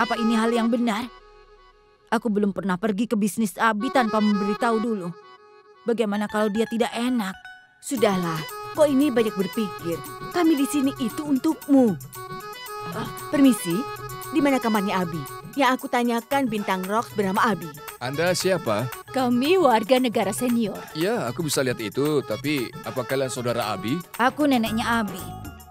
Apa ini hal yang benar? Aku belum pernah pergi ke bisnis Abi tanpa memberitahu dulu. Bagaimana kalau dia tidak enak? Sudahlah, kau ini banyak berpikir. Kami di sini itu untukmu. Permisi, di mana kamarnya Abi? Yang aku tanyakan bintang Rocks bernama Abi. Anda siapa? Kami warga negara senior. Ya, aku bisa lihat itu, tapi apa kalian saudara Abi? Aku neneknya Abi.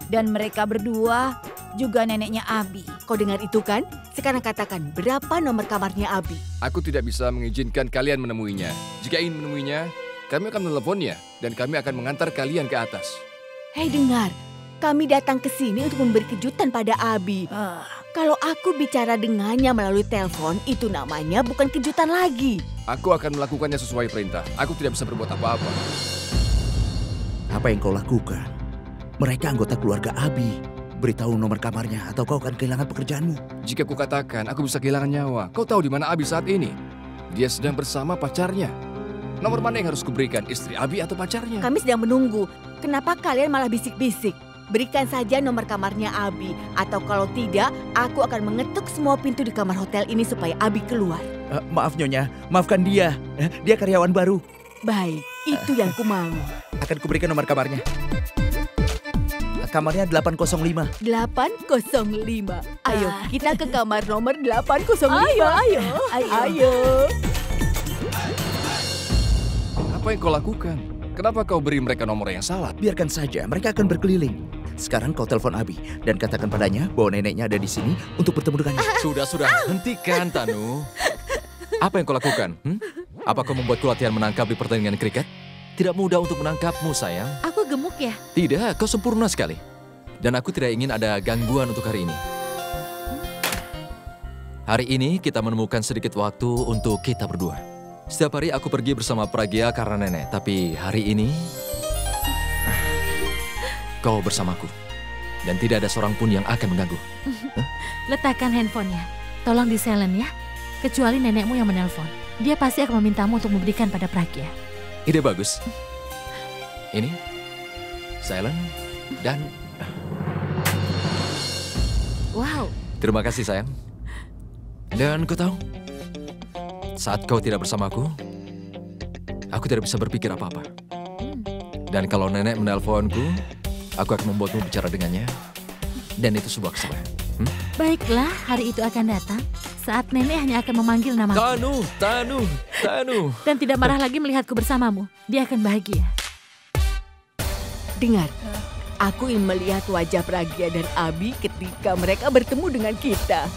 Dan mereka berdua juga neneknya Abi. Kau dengar itu kan? Sekarang katakan, berapa nomor kamarnya Abi? Aku tidak bisa mengizinkan kalian menemuinya. Jika ingin menemuinya, kami akan meneleponnya dan kami akan mengantar kalian ke atas. Hei dengar, kami datang ke sini untuk memberi kejutan pada Abi. Kalau aku bicara dengannya melalui telepon, itu namanya bukan kejutan lagi. Aku akan melakukannya sesuai perintah. Aku tidak bisa berbuat apa-apa. Apa yang kau lakukan? Mereka anggota keluarga Abi. Beritahu nomor kamarnya atau kau akan kehilangan pekerjaanmu. Jika kukatakan aku bisa kehilangan nyawa, kau tahu di mana Abi saat ini? Dia sedang bersama pacarnya. Nomor mana yang harus kuberikan, istri Abi atau pacarnya? Kami sedang menunggu. Kenapa kalian malah bisik-bisik? Berikan saja nomor kamarnya Abi. Atau kalau tidak, aku akan mengetuk semua pintu di kamar hotel ini supaya Abi keluar. Maaf Nyonya, maafkan dia. Dia karyawan baru. Baik, itu yang ku mau. Akan kuberikan nomor kamarnya. Kamarnya 805. 805. Ayo, kita ke kamar nomor 805. Ayo. Apa yang kau lakukan? Kenapa kau beri mereka nomor yang salah? Biarkan saja, mereka akan berkeliling. Sekarang kau telepon Abi dan katakan padanya bahwa neneknya ada di sini untuk bertemu dengannya. Sudah, hentikan Tanu. Apa yang kau lakukan? Apa kau membuatku latihan menangkap di pertandingan kriket? Tidak mudah untuk menangkapmu, sayang. Aku gemuk ya? Tidak, kau sempurna sekali. Dan aku tidak ingin ada gangguan untuk hari ini. Hari ini kita menemukan sedikit waktu untuk kita berdua. Setiap hari aku pergi bersama Pragya karena nenek. Tapi hari ini, kau bersamaku. Dan tidak ada seorang pun yang akan mengganggu. Letakkan handphonenya. Tolong di silent ya. Kecuali nenekmu yang menelpon. Dia pasti akan memintamu untuk memberikan pada Pragya. Ide bagus. Ini, silent, dan... Wow. Terima kasih sayang. Dan kau tahu, saat kau tidak bersamaku, aku tidak bisa berpikir apa-apa. Dan kalau nenek menelponku, aku akan membuatmu bicara dengannya. Dan itu sebuah kesalahan. Baiklah, hari itu akan datang saat nenek hanya akan memanggil namaku. Tanu. Dan tidak marah lagi melihatku bersamamu. Dia akan bahagia. Dengar, aku ingin melihat wajah Pragya dan Abi ketika mereka bertemu dengan kita.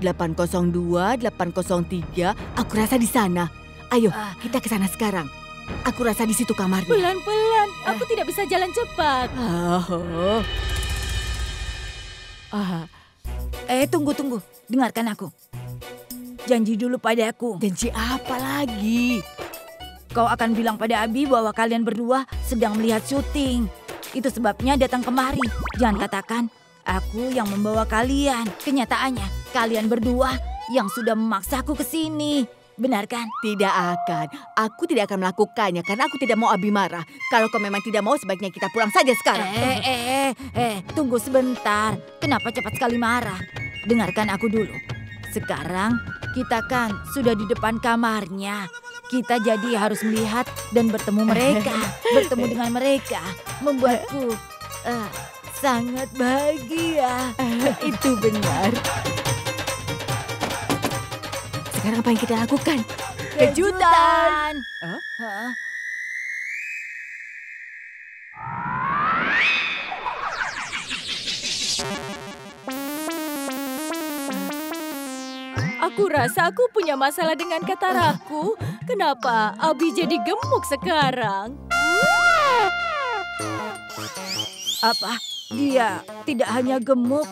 802, 803, aku rasa di sana. Ayo, kita ke sana sekarang. Aku rasa di situ kamarnya. Pelan-pelan, aku tidak bisa jalan cepat. Tunggu. Dengarkan aku. Janji dulu padaku. Janji apa lagi? Kau akan bilang pada Abi bahwa kalian berdua sedang melihat syuting. Itu sebabnya datang kemari. Jangan katakan, aku yang membawa kalian. Kenyataannya, kalian berdua yang sudah memaksaku ke sini. Benar kan? Tidak akan. Aku tidak akan melakukannya karena aku tidak mau Abi marah. Kalau kau memang tidak mau, sebaiknya kita pulang saja sekarang. Tunggu sebentar. Kenapa cepat sekali marah? Dengarkan aku dulu. Sekarang kita kan sudah di depan kamarnya. Kita jadi harus melihat dan bertemu mereka. Bertemu dengan mereka membuatku sangat bahagia. Itu benar. Sekarang apa yang kita lakukan? Kejutan! Aku rasa aku punya masalah dengan kataraku. Kenapa Abi jadi gemuk sekarang? Apa? Dia tidak hanya gemuk,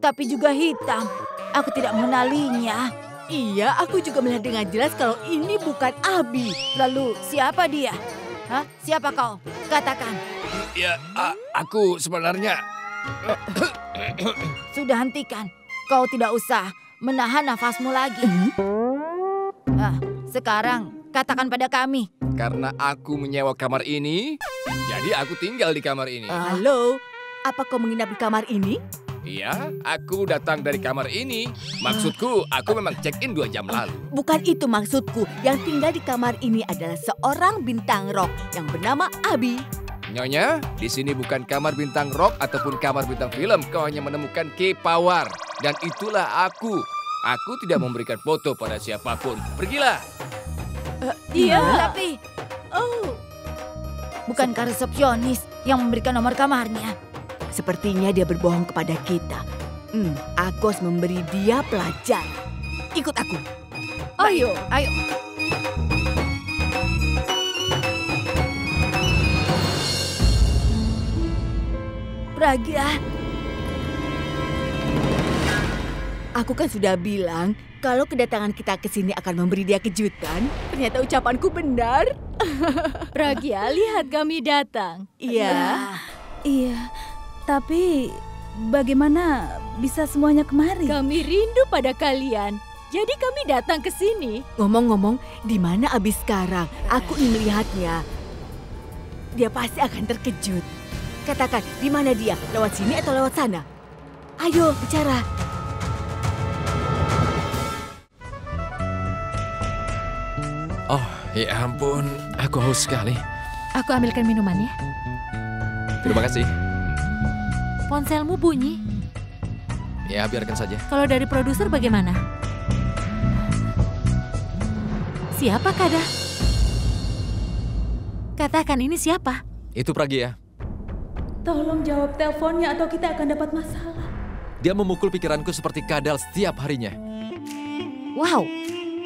tapi juga hitam. Aku tidak mengenalinya. Iya, aku juga melihat dengan jelas kalau ini bukan Abi. Lalu siapa dia? Siapa kau? Katakan. Ya, aku sebenarnya... Sudah hentikan. Kau tidak usah menahan nafasmu lagi. Sekarang Katakan pada kami. Karena aku menyewa kamar ini, jadi aku tinggal di kamar ini. Halo, apa kau menginap di kamar ini? Iya, aku datang dari kamar ini. Maksudku, aku memang check-in 2 jam lalu. Bukan itu maksudku. Yang tinggal di kamar ini adalah seorang bintang rock yang bernama Abi. Nyonya, di sini bukan kamar bintang rock ataupun kamar bintang film. Kau hanya menemukan K-Power. Dan itulah aku. Aku tidak memberikan foto pada siapapun. Pergilah. Iya, tapi... Bukankah resepsionis yang memberikan nomor kamarnya? Sepertinya dia berbohong kepada kita. Aku harus memberi dia pelajaran. Ikut aku. Ayo. Pragya, Aku kan sudah bilang kalau kedatangan kita ke sini akan memberi dia kejutan. Ternyata ucapanku benar. Pragya, lihat kami datang. Iya. Iya, tapi bagaimana bisa semuanya kemari? Kami rindu pada kalian. Jadi kami datang ke sini. Ngomong-ngomong, di mana Abi sekarang? Aku ingin melihatnya. Dia pasti akan terkejut. Katakan, di mana dia? Lewat sini atau lewat sana? Ayo, bicara. Oh, ya ampun. Aku haus sekali. Aku ambilkan minumannya. Terima kasih. Ponselmu bunyi. Ya, biarkan saja. Kalau dari produser bagaimana? Siapa Kada? Katakan ini siapa? Itu Pragya. Tolong jawab teleponnya atau kita akan dapat masalah. Dia memukul pikiranku seperti kadal setiap harinya. Wow,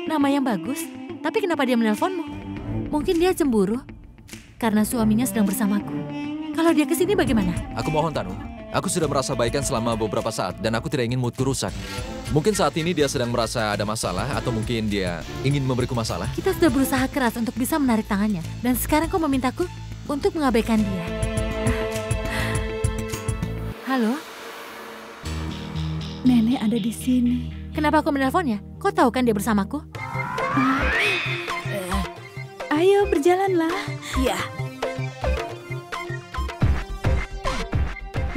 nama yang bagus. Tapi kenapa dia menelponmu? Mungkin dia cemburu karena suaminya sedang bersamaku. Kalau dia kesini bagaimana? Aku mohon Tanu, aku sudah merasa baikan selama beberapa saat dan aku tidak ingin moodku rusak. Mungkin saat ini dia sedang merasa ada masalah atau mungkin dia ingin memberiku masalah. Kita sudah berusaha keras untuk bisa menarik tangannya. Dan sekarang kau memintaku untuk mengabaikan dia. Halo? Nenek ada di sini. Kenapa kau menelponnya? Kau tahu kan dia bersamaku? Ayo berjalanlah. Iya.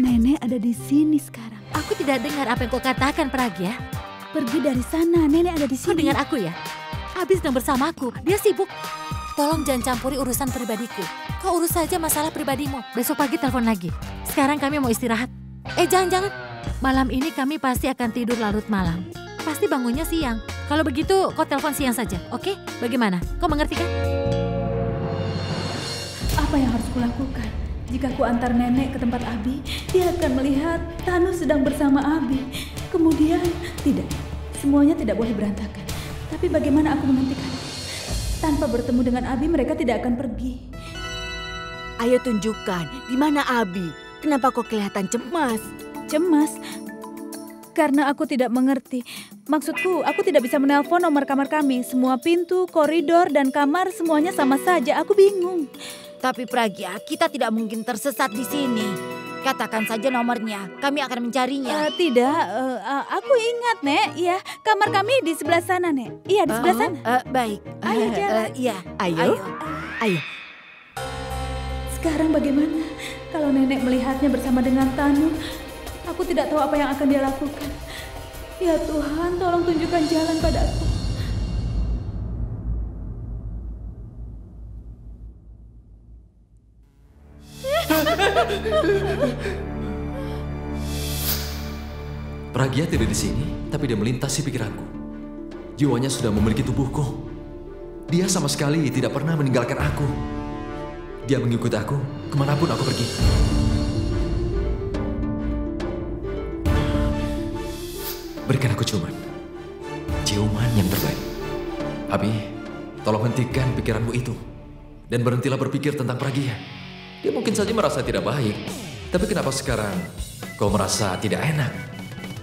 Nenek ada di sini sekarang. Aku tidak dengar apa yang kau katakan, Pragya. Pergi dari sana, nenek ada di Kau sini. dengar aku ya? Habis sedang bersamaku, dia sibuk. Tolong jangan campuri urusan pribadiku. Kau urus saja masalah pribadimu. Besok pagi telepon lagi. Sekarang kami mau istirahat. Jangan. Malam ini kami pasti akan tidur larut malam. Pasti bangunnya siang. Kalau begitu, kau telepon siang saja, oke? Bagaimana? Kau mengerti kan? Apa yang harus kulakukan? Jika ku antar nenek ke tempat Abi, dia akan melihat Tanu sedang bersama Abi. Kemudian, tidak. Semuanya tidak boleh berantakan. Tapi bagaimana aku menghentikan? Tanpa bertemu dengan Abi, mereka tidak akan pergi. Ayo tunjukkan, di mana Abi? Kenapa kau kelihatan cemas? Cemas? Karena aku tidak mengerti. Maksudku, aku tidak bisa menelpon nomor kamar kami. Semua pintu, koridor, dan kamar semuanya sama saja. Aku bingung. Tapi Pragya, kita tidak mungkin tersesat di sini. Katakan saja nomornya, kami akan mencarinya. Tidak, aku ingat, Nek. Iya, kamar kami di sebelah sana, Nek. Iya, di sebelah sana. Baik. Ayo jalan. Iya. Ayo. Sekarang bagaimana? Kalau nenek melihatnya bersama dengan Tanu, aku tidak tahu apa yang akan dia lakukan. Ya Tuhan, tolong tunjukkan jalan padaku. Pragya tidak di sini, tapi dia melintasi pikiranku. Jiwanya sudah memiliki tubuhku. Dia sama sekali tidak pernah meninggalkan aku. Dia mengikuti aku kemanapun aku pergi. Berikan aku ciuman yang terbaik. Abi, tolong hentikan pikiranmu itu. Dan berhentilah berpikir tentang Pragya. Dia mungkin saja merasa tidak baik. Tapi kenapa sekarang kau merasa tidak enak?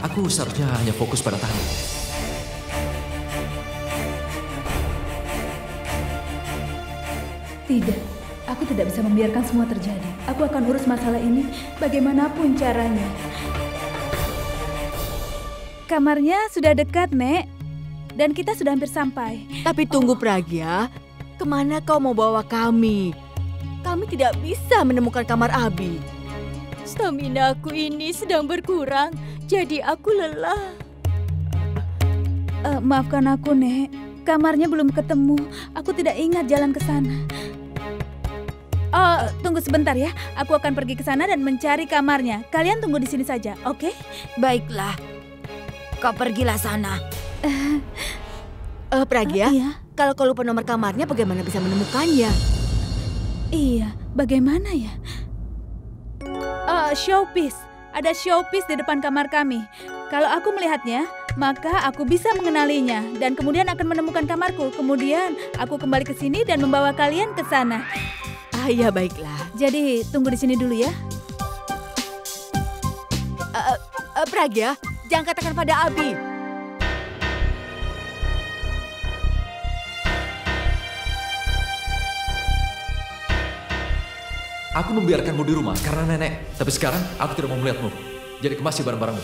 Aku seharusnya hanya fokus pada Tanu. Tidak, aku tidak bisa membiarkan semua terjadi. Aku akan urus masalah ini bagaimanapun caranya. Kamarnya sudah dekat, Nek. Dan kita sudah hampir sampai. Tapi tunggu Pragya, Kemana kau mau bawa kami? Kami tidak bisa menemukan kamar Abi. Stamina aku ini sedang berkurang, jadi aku lelah. Maafkan aku, Nek. Kamarnya belum ketemu. Aku tidak ingat jalan ke sana. Oh, tunggu sebentar ya. Aku akan pergi ke sana dan mencari kamarnya. Kalian tunggu di sini saja, oke? Baiklah, kau pergilah sana. Pragya, Iya. kalau kau lupa nomor kamarnya, bagaimana bisa menemukannya? Iya, bagaimana ya? Showpiece. Ada showpiece di depan kamar kami. Kalau aku melihatnya, maka aku bisa mengenalinya dan kemudian akan menemukan kamarku. Kemudian aku kembali ke sini dan membawa kalian ke sana. Ya baiklah. Jadi tunggu di sini dulu ya. Pragya, jangan katakan pada Abi. Aku membiarkanmu di rumah karena nenek. Tapi sekarang aku tidak mau melihatmu. Jadi kemasi barang-barangmu.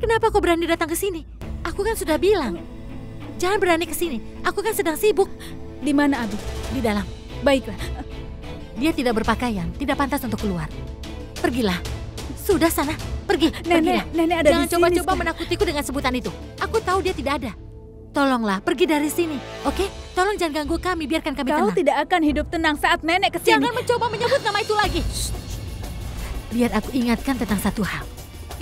Kenapa kau berani datang ke sini? Aku kan sudah bilang, jangan berani ke sini. Aku kan sedang sibuk. Di mana Abi? Di dalam. Baiklah. Dia tidak berpakaian, tidak pantas untuk keluar. Pergilah. Sudah sana, pergi. Pergilah. Nenek ada Jangan di sini. coba-coba sekarang. menakutiku dengan sebutan itu. Aku tahu dia tidak ada. Tolonglah, pergi dari sini. Oke? Tolong jangan ganggu kami, biarkan kami Kau tenang. tidak akan hidup tenang saat nenek kesini. Jangan mencoba menyebut nama itu lagi. Biar aku ingatkan tentang satu hal.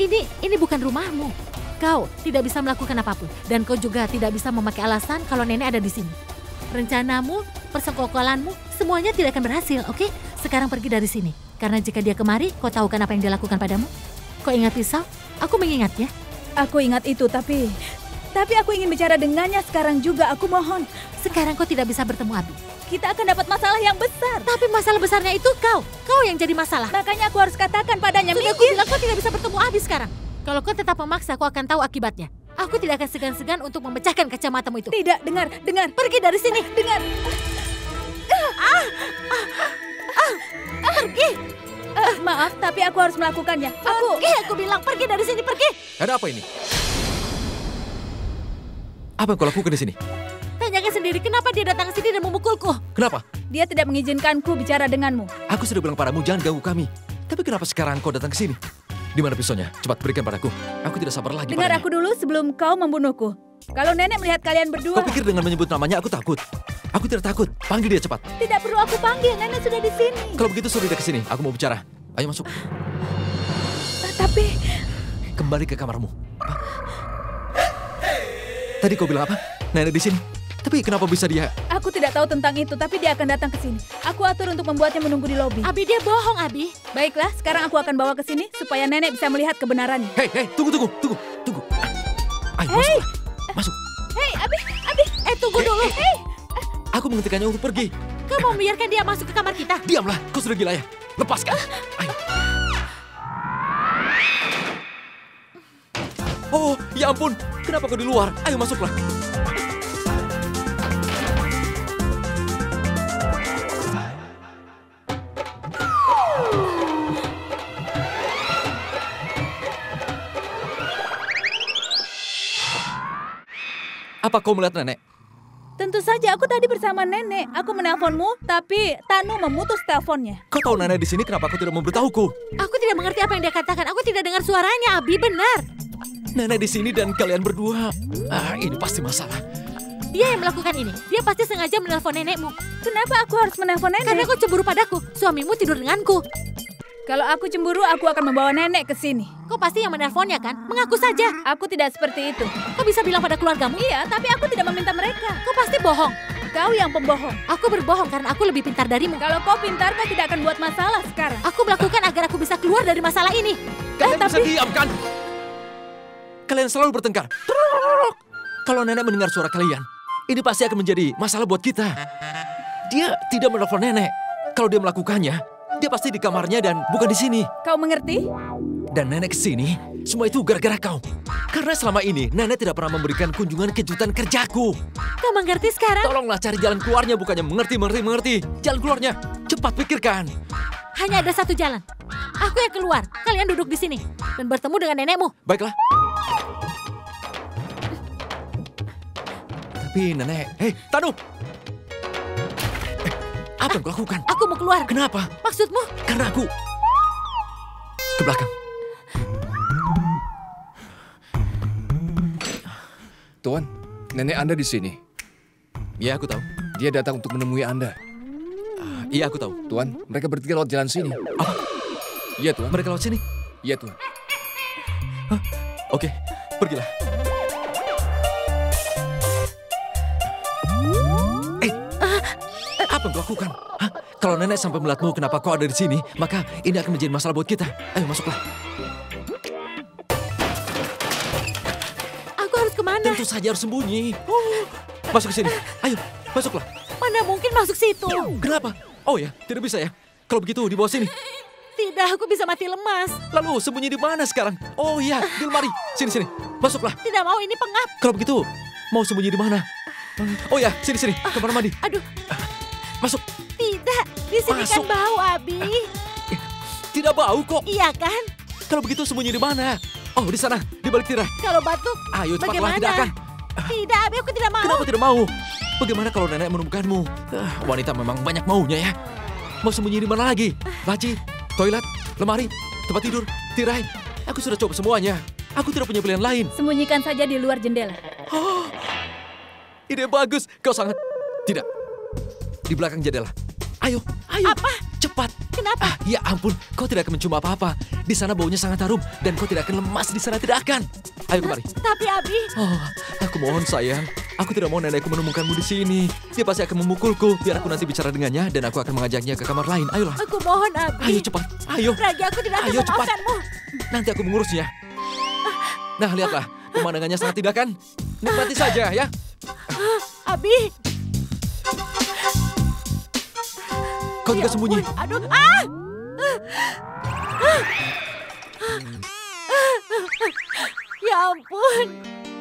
Ini bukan rumahmu. Kau tidak bisa melakukan apapun. Dan kau juga tidak bisa memakai alasan kalau nenek ada di sini. Rencanamu, persekongkolanmu, semuanya tidak akan berhasil, oke? Sekarang pergi dari sini. Karena jika dia kemari, kau tahu kan apa yang dia lakukan padamu? Kau ingat pisau? Aku mengingatnya. Aku ingat itu, tapi aku ingin bicara dengannya sekarang juga. Aku mohon. Sekarang kau tidak bisa bertemu Abi. Kita akan dapat masalah yang besar. Tapi masalah besarnya itu kau yang jadi masalah. Makanya aku harus katakan padanya, Sudah aku minggir. bilang kau tidak bisa bertemu Abi sekarang. Kalau kau tetap memaksa, kau akan tahu akibatnya. Aku tidak akan segan-segan untuk memecahkan kacamatamu itu. Tidak, dengar. Pergi dari sini. Dengar. Pergi. Maaf, tapi aku harus melakukannya. Aku bilang pergi dari sini, pergi. Ada apa ini? Apa yang kau lakukan di sini? Tanyakan sendiri kenapa dia datang ke sini dan memukulku. Kenapa? Dia tidak mengizinkanku bicara denganmu. Aku sudah bilang padamu jangan ganggu kami. Tapi kenapa sekarang kau datang ke sini? Di mana pisaunya? Cepat berikan padaku. Aku tidak sabar lagi Dengar padanya. aku dulu sebelum kau membunuhku. Kalau nenek melihat kalian berdua, Kau pikir dengan menyebut namanya aku takut? Aku tidak takut. Panggil dia cepat. tidak perlu aku panggil. Nenek sudah di sini. Kalau begitu suruh dia ke sini. Aku mau bicara. Ayo masuk. Tapi Kembali ke kamarmu. Tadi kau bilang apa? Nenek di sini. Tapi kenapa bisa dia? aku tidak tahu tentang itu, tapi dia akan datang ke sini. Aku atur untuk membuatnya menunggu di lobi. Abi, dia bohong, Abi. Baiklah, sekarang aku akan bawa ke sini supaya nenek bisa melihat kebenarannya. Hei, tunggu. Ayo, masuk. Hei, Abi. Tunggu dulu. Aku menghentikannya untuk pergi. Kau mau membiarkan dia masuk ke kamar kita? Diamlah, kau sudah gila ya. Lepaskan. Ayo. Oh, ya ampun. Kenapa kau di luar? Ayo masuklah. Apa kau melihat nenek? Tentu saja, aku tadi bersama nenek. Aku menelponmu, tapi Tanu memutus teleponnya. Kau tahu nenek di sini, kenapa kau tidak memberitahuku? Aku tidak mengerti apa yang dia katakan. Aku tidak dengar suaranya, Abi. Benar. Nenek di sini dan kalian berdua. Ini pasti masalah. Dia yang melakukan ini. Dia pasti sengaja menelpon nenekmu. Kenapa aku harus menelpon nenek? Karena kau cemburu padaku. Suamimu tidur denganku. Kalau aku cemburu, aku akan membawa nenek ke sini. Kau pasti yang menelponnya kan? Mengaku saja. Aku tidak seperti itu. Kau bisa bilang pada keluargamu? Iya, tapi aku tidak meminta mereka. Kau pasti bohong. Kau yang pembohong. Aku berbohong karena aku lebih pintar darimu. Kalau kau pintar, kau tidak akan buat masalah sekarang. Aku melakukan agar aku bisa keluar dari masalah ini. Kalian bisa diam kan? Kalian selalu bertengkar. Kalau nenek mendengar suara kalian, ini pasti akan menjadi masalah buat kita. Dia tidak menelpon nenek. Kalau dia melakukannya, dia pasti di kamarnya dan bukan di sini. Kau mengerti? Dan nenek ke sini Semua itu gara-gara kau. Karena selama ini nenek tidak pernah memberikan kunjungan kejutan kerjaku. Kau mengerti sekarang? Tolonglah cari jalan keluarnya, bukannya mengerti. Jalan keluarnya, cepat pikirkan. Hanya ada satu jalan. Aku yang keluar. Kalian duduk di sini dan bertemu dengan nenekmu. Baiklah. Tapi nenek, hei Tanu. Apa yang kau lakukan? Aku mau keluar. Kenapa? Maksudmu? Karena aku ke belakang. Tuan, nenek Anda di sini. Iya, aku tahu. Dia datang untuk menemui Anda. Iya, aku tahu. Tuan, mereka bertiga lewat jalan sini. Apa? Iya, Tuan. Mereka lewat sini? Iya, Tuan. Oke, pergilah. Apa yang kau lakukan? Hah? Kalau nenek sampai melihatmu kenapa kau ada di sini, maka ini akan menjadi masalah buat kita. Ayo, masuklah. Aku harus kemana? Tentu saja harus sembunyi. Masuk ke sini. Ayo, masuklah. Mana mungkin masuk situ? Kenapa? Oh ya, tidak bisa ya. Kalau begitu di bawah sini. Tidak, aku bisa mati lemas. Lalu sembunyi di mana sekarang? Oh iya, di lemari. Sini. Masuklah. Tidak mau, ini pengap. Kalau begitu, mau sembunyi di mana? Oh ya, sini. Kamar mandi. Aduh. Masuk. Tidak, di sini kan Masuk. bau, Abi. Tidak bau kok. Iya kan? Kalau begitu sembunyi di mana? Oh, di sana, di balik tirai. Kalau batuk, Ayo cepatlah, bagaimana? tidak akan. Tidak, Abi, aku tidak mau. Kenapa tidak mau? Bagaimana kalau nenek menemukanmu? Wanita memang banyak maunya ya. Mau sembunyi di mana lagi? Laci, toilet, lemari, tempat tidur, tirai. Aku sudah coba semuanya. Aku tidak punya pilihan lain. Sembunyikan saja di luar jendela. Ide bagus. Kau sangat... Tidak. Di belakang jendela. Ayo. Apa? Cepat. Kenapa? Ya ampun, kau tidak akan mencium apa-apa. Di sana baunya sangat harum dan kau tidak akan lemas di sana, tidak akan. Ayo kemari. Tapi Abi, Oh, aku mohon sayang. Aku tidak mau nenekku menemukanmu di sini. Dia pasti akan memukulku. Biar aku nanti bicara dengannya dan aku akan mengajaknya ke kamar lain. Ayolah. aku mohon Abi. Ayo cepat. Ayo. Ragi, aku tidak akan Ayo, cepat. memaafkanmu. Nanti aku mengurusnya. Nah, lihatlah. Pemandangannya sangat tidak kan? Nikmati saja ya. Abi. Kau juga Ya sembunyi. ampun, aduh, Ya ampun.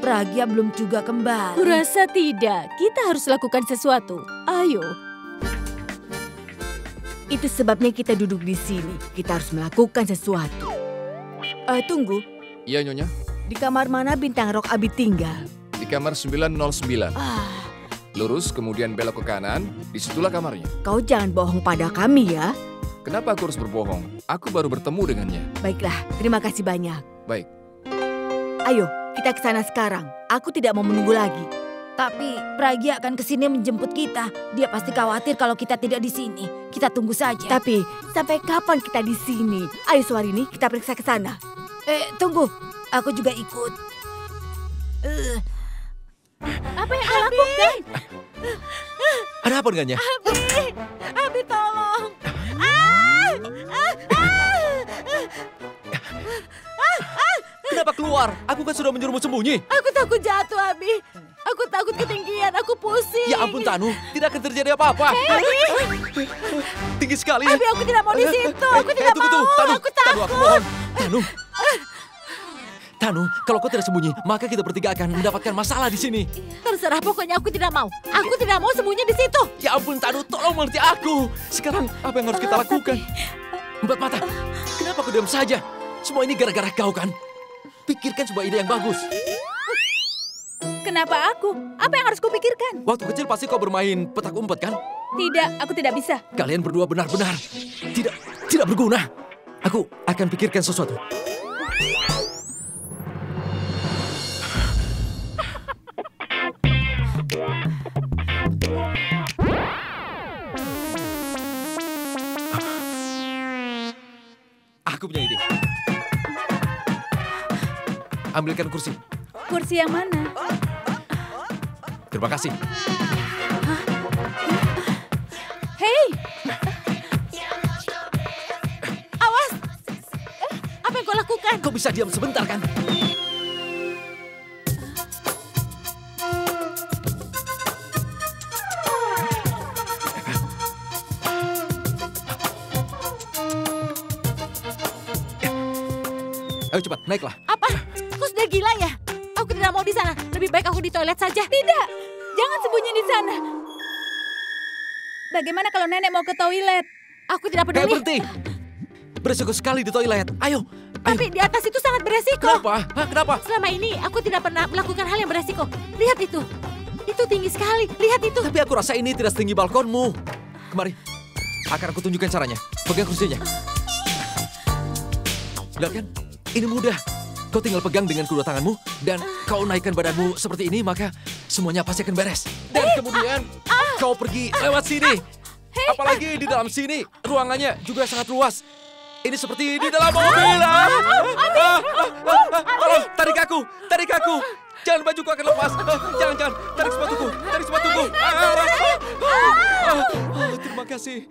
Pragya belum juga kembali. Kurasa tidak. Kita harus lakukan sesuatu. Ayo. Itu sebabnya kita duduk di sini. Kita harus melakukan sesuatu. Tunggu. Iya, Nyonya. Di kamar mana bintang rok Abi tinggal? Di kamar 909. Ah, Lurus, kemudian belok ke kanan. Disitulah kamarnya. kau jangan bohong pada kami ya. Kenapa aku harus berbohong? Aku baru bertemu dengannya. Baiklah, terima kasih banyak. Baik. Ayo, kita ke sana sekarang. Aku tidak mau menunggu lagi. Tapi Pragya akan kesini menjemput kita. Dia pasti khawatir kalau kita tidak di sini. Kita tunggu saja. Tapi, sampai kapan kita di sini? Ayo Swarini, kita periksa ke sana. Tunggu. Aku juga ikut. Apa yang kau lakukan? Ada apa dengannya? Abi, tolong. Kenapa keluar? Aku kan sudah menyuruhmu sembunyi. Aku takut jatuh, Abi. Aku takut ketinggian, aku pusing. Ya ampun Tanu, tidak akan terjadi apa-apa. Tinggi sekali. Abi, aku tidak mau di situ. Aku tidak tunggu, mau. Tanu, Aku Tanu, takut. aku mohon. Tanu, kalau kau tidak sembunyi, maka kita bertiga akan mendapatkan masalah di sini. Terserah, pokoknya aku tidak mau. Aku tidak mau sembunyi di situ. Ya ampun Tanu, tolong mengerti aku. Sekarang apa yang harus kita lakukan? Empat mata, kenapa kau diam saja? Semua ini gara-gara kau kan? Pikirkan sebuah ide yang bagus. Kenapa aku? Apa yang harus kupikirkan? Waktu kecil pasti kau bermain petak umpet kan? Tidak, aku tidak bisa. Kalian berdua benar-benar tidak berguna. Aku akan pikirkan sesuatu. Aku punya ide. Ambilkan kursi. Kursi yang mana? Terima kasih. Hei, Awas. Apa yang kau lakukan? Kau bisa diam sebentar kan? Ayo cepat, naiklah. gila ya? Aku tidak mau di sana. Lebih baik aku di toilet saja. Tidak, jangan sembunyi di sana. Bagaimana kalau nenek mau ke toilet? Aku tidak Hei, peduli. berhenti. Beresiko sekali di toilet. Ayo. Tapi di atas itu sangat beresiko. Kenapa? Hah, kenapa? Selama ini aku tidak pernah melakukan hal yang beresiko. Lihat itu. Itu tinggi sekali. Lihat itu. Tapi aku rasa ini tidak setinggi balkonmu. Kemari. Akan aku tunjukkan caranya. Pegang kursinya. Lihat kan? Ini mudah. Kau tinggal pegang dengan kedua tanganmu dan kau naikkan badanmu seperti ini, maka semuanya pasti akan beres. Dan kemudian kau pergi lewat sini. Apalagi di dalam sini, ruangannya juga sangat luas. Ini seperti di dalam mobil. Tolong, tarik aku. Jangan bajuku akan lepas. Jangan, tarik sepatuku. Terima kasih.